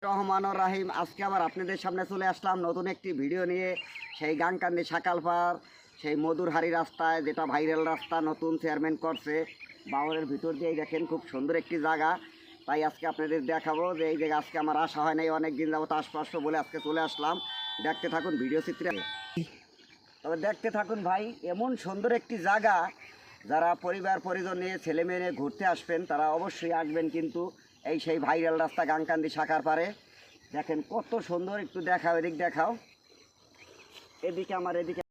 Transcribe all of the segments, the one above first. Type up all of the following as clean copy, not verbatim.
রহমানুর রাহিম। আজকে আবার আপনাদের সামনে চলে আসলাম নতুন একটি ভিডিও নিয়ে। সেই গাংকান্দি শাকালপাড় সেই মধুরহারি রাস্তায়, যেটা ভাইরাল রাস্তা নতুন চেয়ারম্যান করছে, বাউরের ভিতর দিয়েই দেখেন খুব সুন্দর একটি জায়গা। তাই আজকে আপনাদের দেখাবো যে এই জায়গা আজকে আমার আসা হয় নাই, অনেক দিন যাবত আসবো বলে আজকে চলে আসলাম। দেখতে থাকুন ভিডিও চিত্রে, তবে দেখতে থাকুন ভাই। এমন সুন্দর একটি জায়গা, যারা পরিবার পরিজন নিয়ে ছেলে মেয়ে নিয়ে ঘুরতে আসবেন তারা অবশ্যই আসবেন। কিন্তু এই সেই ভাইরাল রাস্তা গাংকান্দি শাকালপাড়ে দেখেন কত সুন্দর। একটু দেখাও, এদিক দেখাও, এদিকে আমার এদিকে।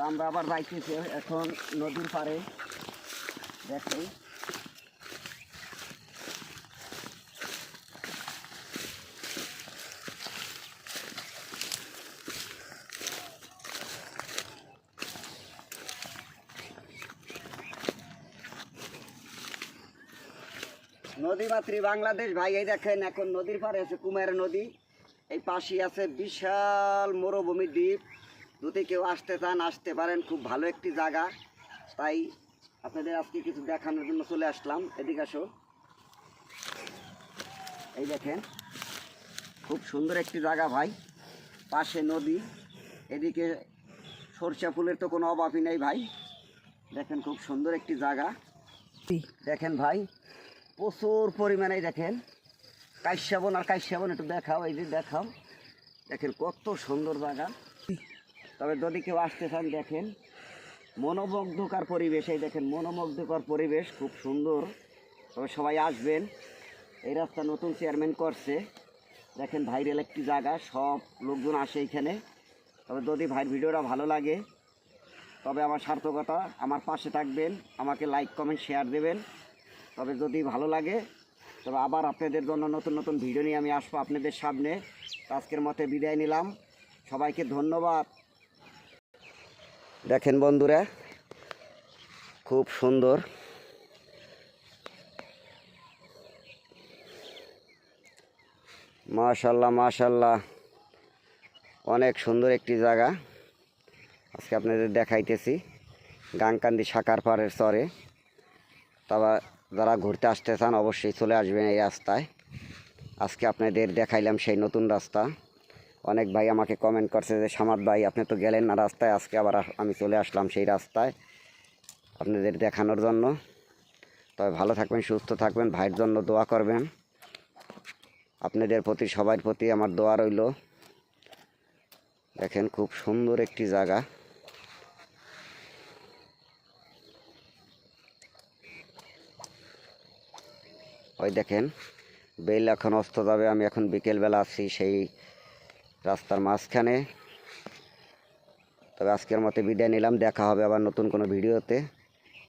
আমরা আবার যাইতেছি এখন নদীর পাড়ে। দেখেন নদীমাতৃ বাংলাদেশ ভাই। এই দেখেন এখন নদীর পাড়ে আছে কুমার নদী, এই পাশে আছে বিশাল মরুভূমি দ্বীপ। যদি কেউ আসতে চান আসতে পারেন, খুব ভালো একটি জায়গা। তাই আপনাদের আজকে কিছু দেখানোর জন্য চলে আসলাম। এদিকে আসো, এই দেখেন খুব সুন্দর একটি জায়গা ভাই, পাশে নদী, এদিকে সরষা ফুলের তো কোনো অভাবই নেই ভাই। দেখেন খুব সুন্দর একটি জায়গা। দেখেন ভাই প্রচুর পরিমাণে দেখেন কাশ্যবন আর কাশ্যবন। একটু দেখাও, এই যে দেখাও, দেখেন কত সুন্দর জায়গা। তবে যদি কেউ আসতে চান দেখেন মনোমুগ্ধকর পরিবেশ। এই দেখেন মনোমুগ্ধকর পরিবেশ, খুব সুন্দর। তবে সবাই আসবেন। এই রাস্তা নতুন চেয়ারম্যান করছে, দেখেন ভাইরাল একটি জায়গা, সব লোকজন আসে এইখানে। তবে যদি ভাইয়ের ভিডিওটা ভালো লাগে তবে আমার সার্থকতা, আমার পাশে থাকবেন, আমাকে লাইক কমেন্ট শেয়ার দেবেন। তবে যদি ভালো লাগে তবে আবার আপনাদের জন্য নতুন নতুন ভিডিও নিয়ে আমি আসবো আপনাদের সামনে। আজকের মতে বিদায় নিলাম, সবাইকে ধন্যবাদ। দেখেন বন্ধুরা খুব সুন্দর, মাশাল্লাহ মাশাল্লাহ, অনেক সুন্দর একটি জায়গা আজকে আপনাদের দেখাইতেছি গাংকান্দি শাকালপাড়ের চরে। তবে যারা ঘুরতে আসতে চান অবশ্যই চলে আসবেন এই রাস্তায়। আজকে আপনাদের দেখাইলাম সেই নতুন রাস্তা। অনেক ভাই আমাকে কমেন্ট করছে যে সামাদ ভাই আপনি তো গেলেন না রাস্তায়, আজকে আবার আমি চলে আসলাম সেই রাস্তায় আপনাদের দেখানোর জন্য। তবে ভালো থাকবেন, সুস্থ থাকবেন, ভাইয়ের জন্য দোয়া করবেন। আপনাদের প্রতি সবার প্রতি আমার দোয়া রইল। দেখেন খুব সুন্দর একটি জায়গা। ওই দেখেন বেল এখন অস্ত যাবে, আমি এখন বিকেলবেলা আছি সেই রাস্তার মাঝখানে। তবে আজকের মতো বিদায় নিলাম, দেখা হবে আবার নতুন কোনো ভিডিওতে।